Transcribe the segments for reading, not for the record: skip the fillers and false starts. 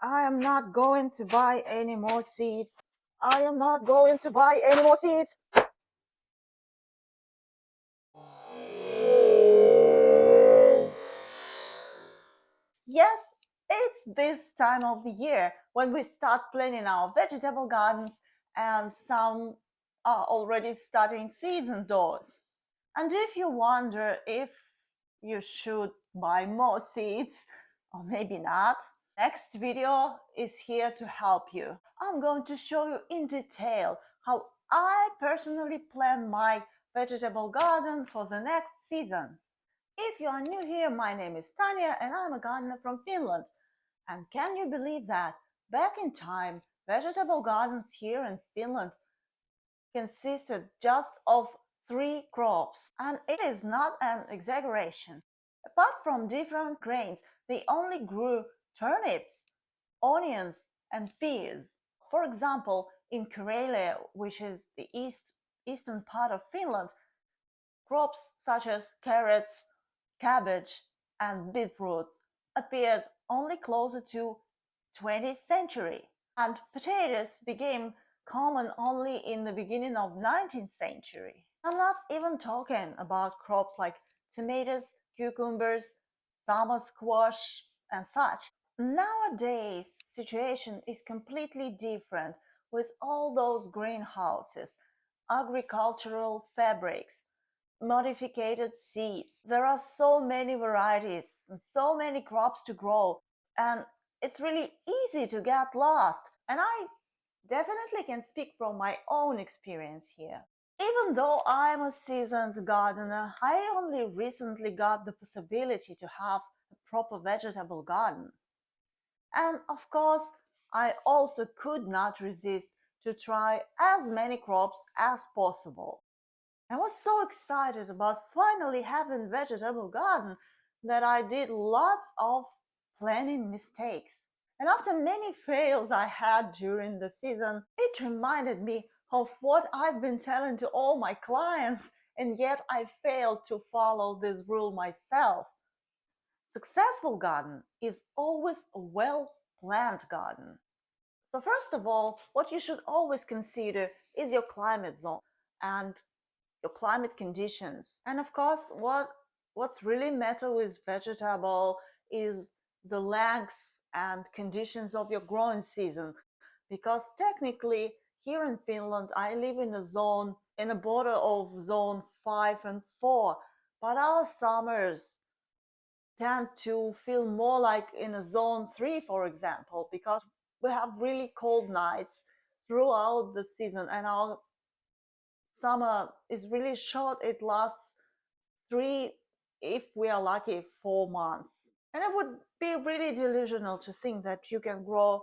I am not going to buy any more seeds. I am not going to buy any more seeds. Yes, it's this time of the year when we start planting our vegetable gardens, and some are already starting seeds indoors. And if you wonder if you should buy more seeds, or maybe not, next video is here to help you. I'm going to show you in detail how I personally plan my vegetable garden for the next season. If you are new here, my name is Tanya and I'm a gardener from Finland. And can you believe that back in time, vegetable gardens here in Finland consisted just of 3 crops, and it is not an exaggeration. Apart from different grains, they only grew turnips, onions, and peas. For example, in Karelia, which is the eastern part of Finland, crops such as carrots, cabbage, and beetroot appeared only closer to 20th century, and potatoes became common only in the beginning of 19th century. I'm not even talking about crops like tomatoes, cucumbers, summer squash, and such. Nowadays, situation is completely different with all those greenhouses, agricultural fabrics, modified seeds. There are so many varieties and so many crops to grow, and it's really easy to get lost. And I definitely can speak from my own experience here. Even though I'm a seasoned gardener, I only recently got the possibility to have a proper vegetable garden. And of course, I also could not resist to try as many crops as possible. I was so excited about finally having a vegetable garden that I did lots of planning mistakes. And after many fails I had during the season, it reminded me of what I've been telling to all my clients, and yet I failed to follow this rule myself. Successful garden is always a well-planned garden. So first of all, what you should always consider is your climate zone and your climate conditions. And of course, what's really matter with vegetable is the length and conditions of your growing season. Because technically, here in Finland, I live in a zone, in a border of zone 5 and 4, but our summers tend to feel more like in a zone 3, for example, because we have really cold nights throughout the season, and our summer is really short. It lasts 3, if we are lucky, 4 months. And it would be really delusional to think that you can grow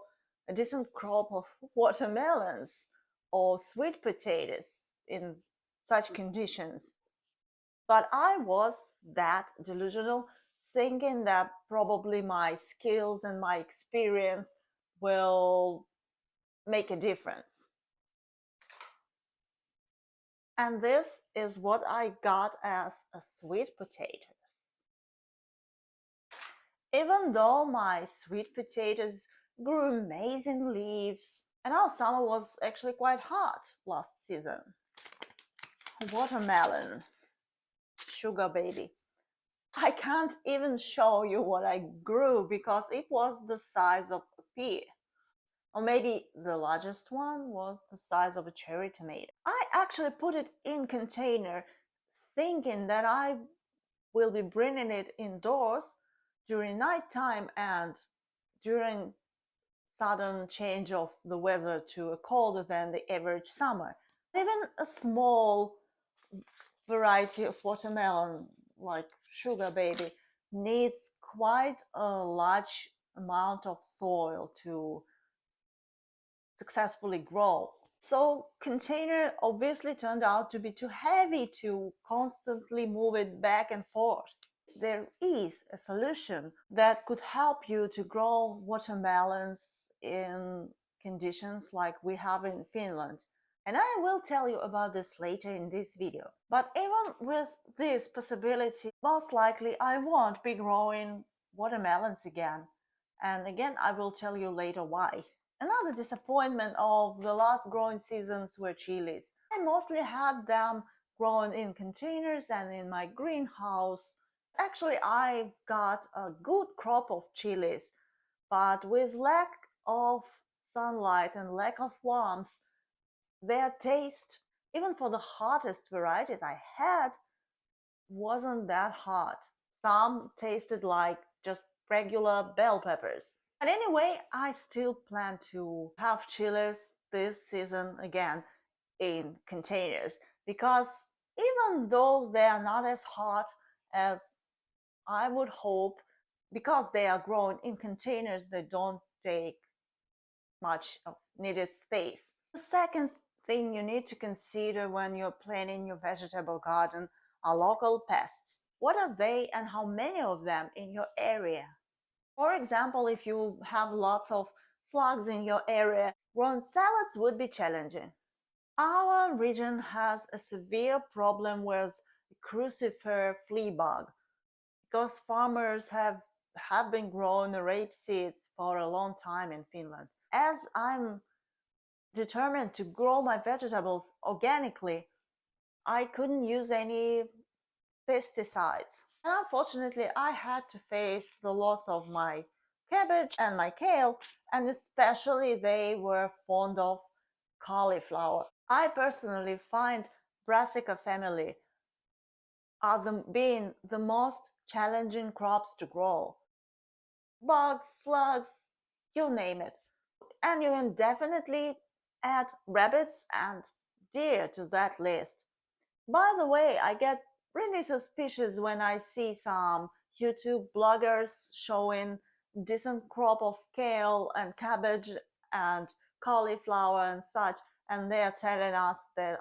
a decent crop of watermelons or sweet potatoes in such conditions. But I was that delusional, thinking that probably my skills and my experience will make a difference. And this is what I got as a sweet potatoes. Even though my sweet potatoes grew amazing leaves, and our summer was actually quite hot last season. Watermelon, sugar baby. I can't even show you what I grew because it was the size of a pea. Or maybe the largest one was the size of a cherry tomato. I actually put it in container thinking that I will be bringing it indoors during nighttime and during sudden change of the weather to a colder than the average summer. Even a small variety of watermelon like sugar baby needs quite a large amount of soil to successfully grow. So container obviously turned out to be too heavy to constantly move it back and forth. There is a solution that could help you to grow watermelons in conditions like we have in Finland. And I will tell you about this later in this video. But even with this possibility, most likely I won't be growing watermelons again. And again, I will tell you later why. Another disappointment of the last growing seasons were chilies. I mostly had them grown in containers and in my greenhouse. Actually, I got a good crop of chilies, but with lack of sunlight and lack of warmth, their taste, even for the hottest varieties I had, wasn't that hot. Some tasted like just regular bell peppers. But anyway, I still plan to have chilies this season again in containers because even though they are not as hot as I would hope, because they are grown in containers, they don't take much of needed space. The second thing you need to consider when you're planning your vegetable garden are local pests. What are they and how many of them in your area? For example, if you have lots of slugs in your area, growing salads would be challenging. Our region has a severe problem with crucifer flea bug because farmers have been growing rape seeds for a long time in Finland. As I'm determined to grow my vegetables organically, I couldn't use any pesticides. And unfortunately, I had to face the loss of my cabbage and my kale, and especially they were fond of cauliflower. I personally find Brassica family are being the most challenging crops to grow. Bugs, slugs, you name it. And you can definitely add rabbits and deer to that list. By the way, I get really suspicious when I see some YouTube bloggers showing decent crop of kale and cabbage and cauliflower and such, and they are telling us that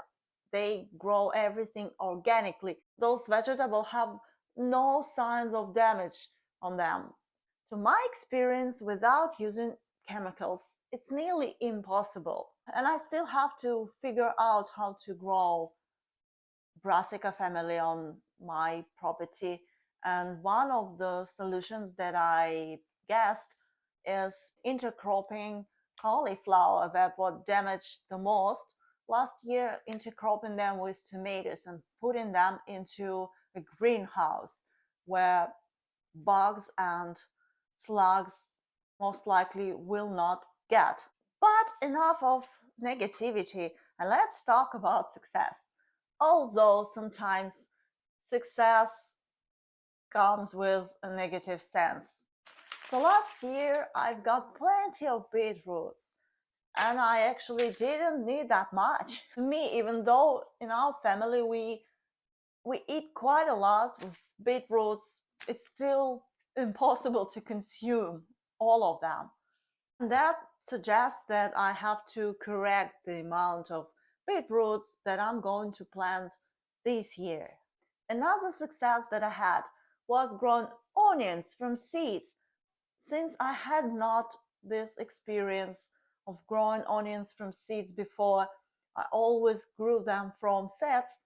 they grow everything organically. Those vegetables have no signs of damage on them. To my experience, without using chemicals, it's nearly impossible. And I still have to figure out how to grow Brassica family on my property. And one of the solutions that I guessed is intercropping cauliflower that what damaged the most. Last year, intercropping them with tomatoes and putting them into a greenhouse where bugs and slugs most likely will not get. But enough of negativity and let's talk about success. Although sometimes success comes with a negative sense. So last year I've got plenty of beetroots and I actually didn't need that much. To me, even though in our family we eat quite a lot of beetroots, it's still impossible to consume all of them. And that suggests that I have to correct the amount of beetroots that I'm going to plant this year. Another success that I had was growing onions from seeds. Since I had not this experience of growing onions from seeds before, I always grew them from sets,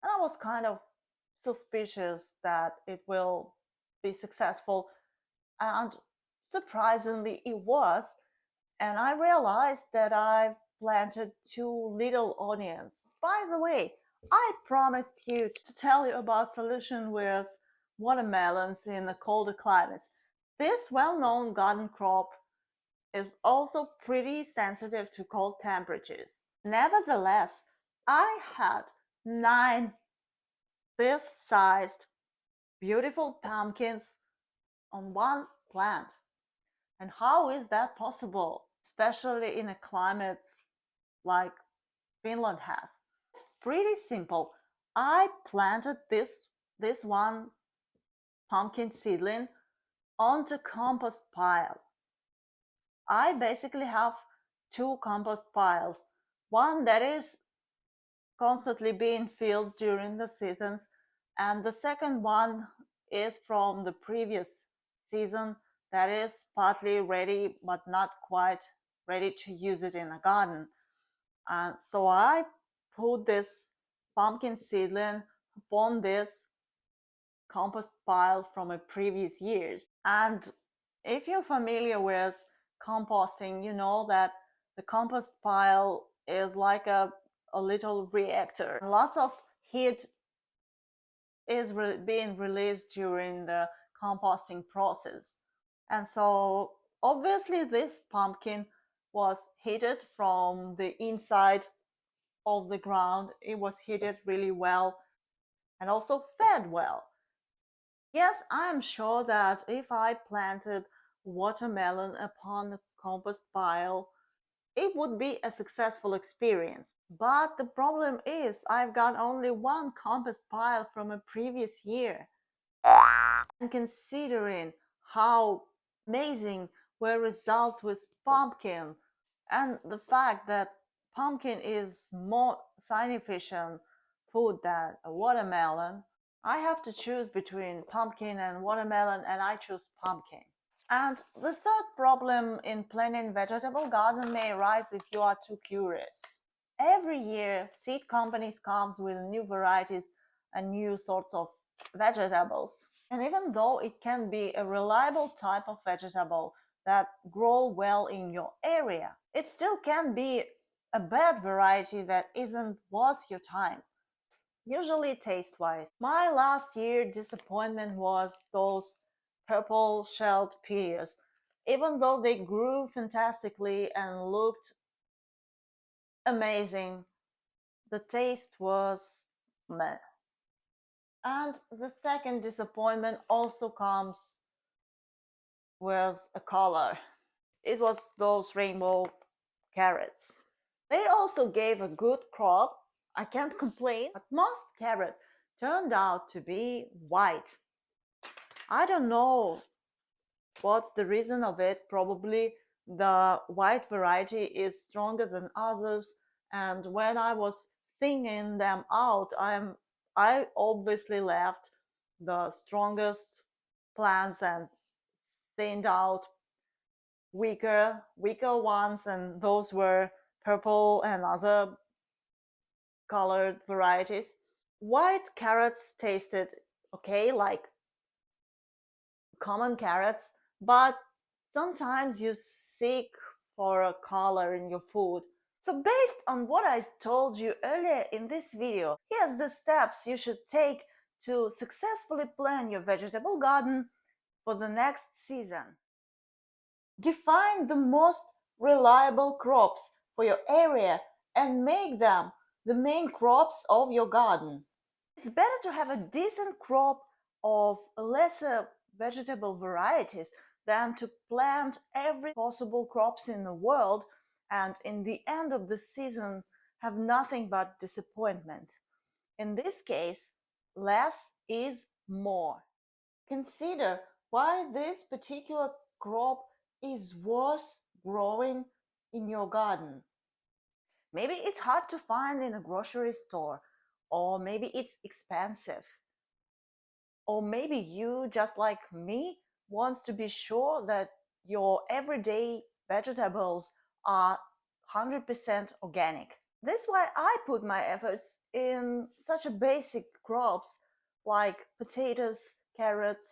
and I was kind of suspicious that it will be successful, and surprisingly, it was. And I realized that I've planted two little onions. By the way, I promised you to tell you about solution with watermelons in the colder climates. This well-known garden crop is also pretty sensitive to cold temperatures. Nevertheless, I had 9 this sized beautiful pumpkins on one plant. And how is that possible, especially in a climate like Finland has? It's pretty simple. I planted this one pumpkin seedling onto compost pile. I basically have two compost piles. One that is constantly being filled during the seasons, and the second one is from the previous season that is partly ready but not quite ready to use it in a garden. And so I put this pumpkin seedling upon this compost pile from a previous years. And If you're familiar with composting, you know that the compost pile is like a little reactor. Lots of heat is being released during the composting process. And so obviously this pumpkin was heated from the inside of the ground. It was heated really well and also fed well. Yes, I am sure that if I planted watermelon upon the compost pile, it would be a successful experience. But the problem is I've got only one compost pile from a previous year. And considering how amazing were results with pumpkin and the fact that pumpkin is more significant food than a watermelon, I have to choose between pumpkin and watermelon, and I choose pumpkin. And the third problem in planning vegetable garden may arise if you are too curious. Every year, seed companies come with new varieties and new sorts of vegetables. And even though it can be a reliable type of vegetable that grow well in your area, it still can be a bad variety that isn't worth your time, usually taste-wise. My last year disappointment was those purple shelled peas. Even though they grew fantastically and looked amazing, the taste was meh. And the second disappointment also comes with a color. It was those rainbow carrots. They also gave a good crop, I can't complain, but most carrots turned out to be white. I don't know what's the reason of it. Probably the white variety is stronger than others, and when I was thinning them out, I obviously left the strongest plants and thinned out weaker ones, and those were purple and other colored varieties. White carrots tasted okay, like common carrots, but sometimes you seek for a color in your food. So based on what I told you earlier in this video, here's the steps you should take to successfully plan your vegetable garden for the next season. Define the most reliable crops for your area and make them the main crops of your garden. It's better to have a decent crop of lesser vegetable varieties than to plant every possible crops in the world and in the end of the season have nothing but disappointment. In this case, less is more. Consider why this particular crop is worth growing in your garden. Maybe it's hard to find in a grocery store, or maybe it's expensive. Or maybe you, just like me, wants to be sure that your everyday vegetables are 100% organic. This is why I put my efforts in such a basic crops like potatoes, carrots,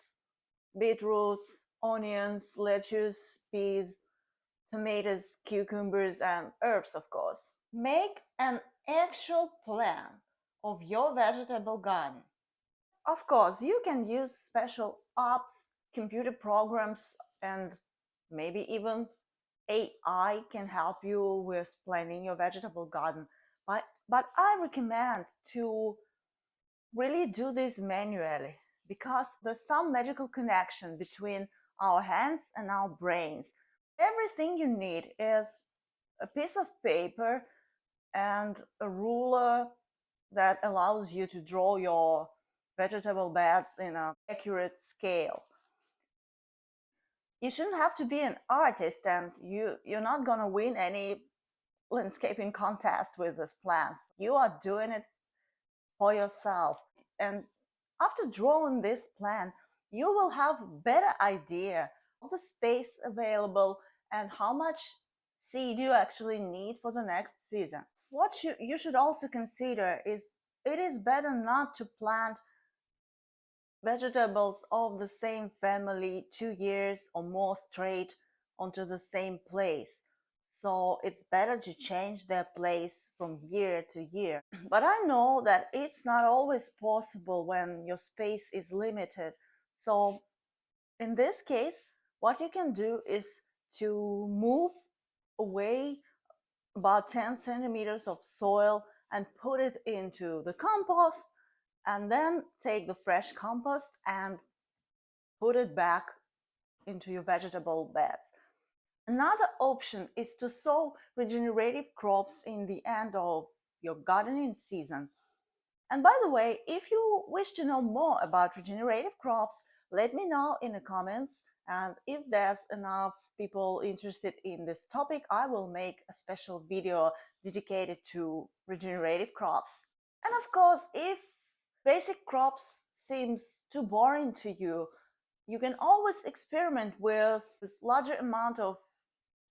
beetroots, onions, lettuce, peas, tomatoes, cucumbers, and herbs, of course. Make an actual plan of your vegetable garden. Of course, you can use special apps, computer programs, and maybe even AI can help you with planning your vegetable garden. But I recommend to really do this manually because there's some magical connection between our hands and our brains. Everything you need is a piece of paper and a ruler that allows you to draw your vegetable beds in an accurate scale. You shouldn't have to be an artist, and you're not gonna win any landscaping contest with these plants. You are doing it for yourself. And after drawing this plan, you will have a better idea of the space available and how much seed you actually need for the next season. What you should also consider is it is better not to plant vegetables of the same family 2 years or more straight onto the same place. So it's better to change their place from year to year. But I know that it's not always possible when your space is limited. So in this case, what you can do is to move away about 10 centimeters of soil and put it into the compost, and then take the fresh compost and put it back into your vegetable beds. Another option is to sow regenerative crops in the end of your gardening season. And by the way, if you wish to know more about regenerative crops, let me know in the comments. And if there's enough people interested in this topic, I will make a special video dedicated to regenerative crops. And of course, if basic crops seems too boring to you, you can always experiment with larger amount of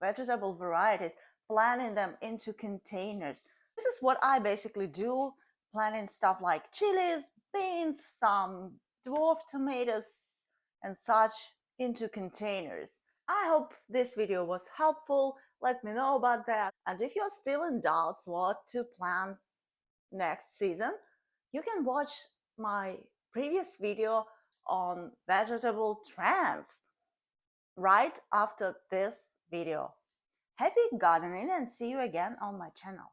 vegetable varieties, planting them into containers. This is what I basically do, planting stuff like chilies, beans, some dwarf tomatoes, and such into containers. I hope this video was helpful. Let me know about that. And if you're still in doubts what to plant next season, you can watch my previous video on vegetable trends right after this video. Happy gardening and see you again on my channel.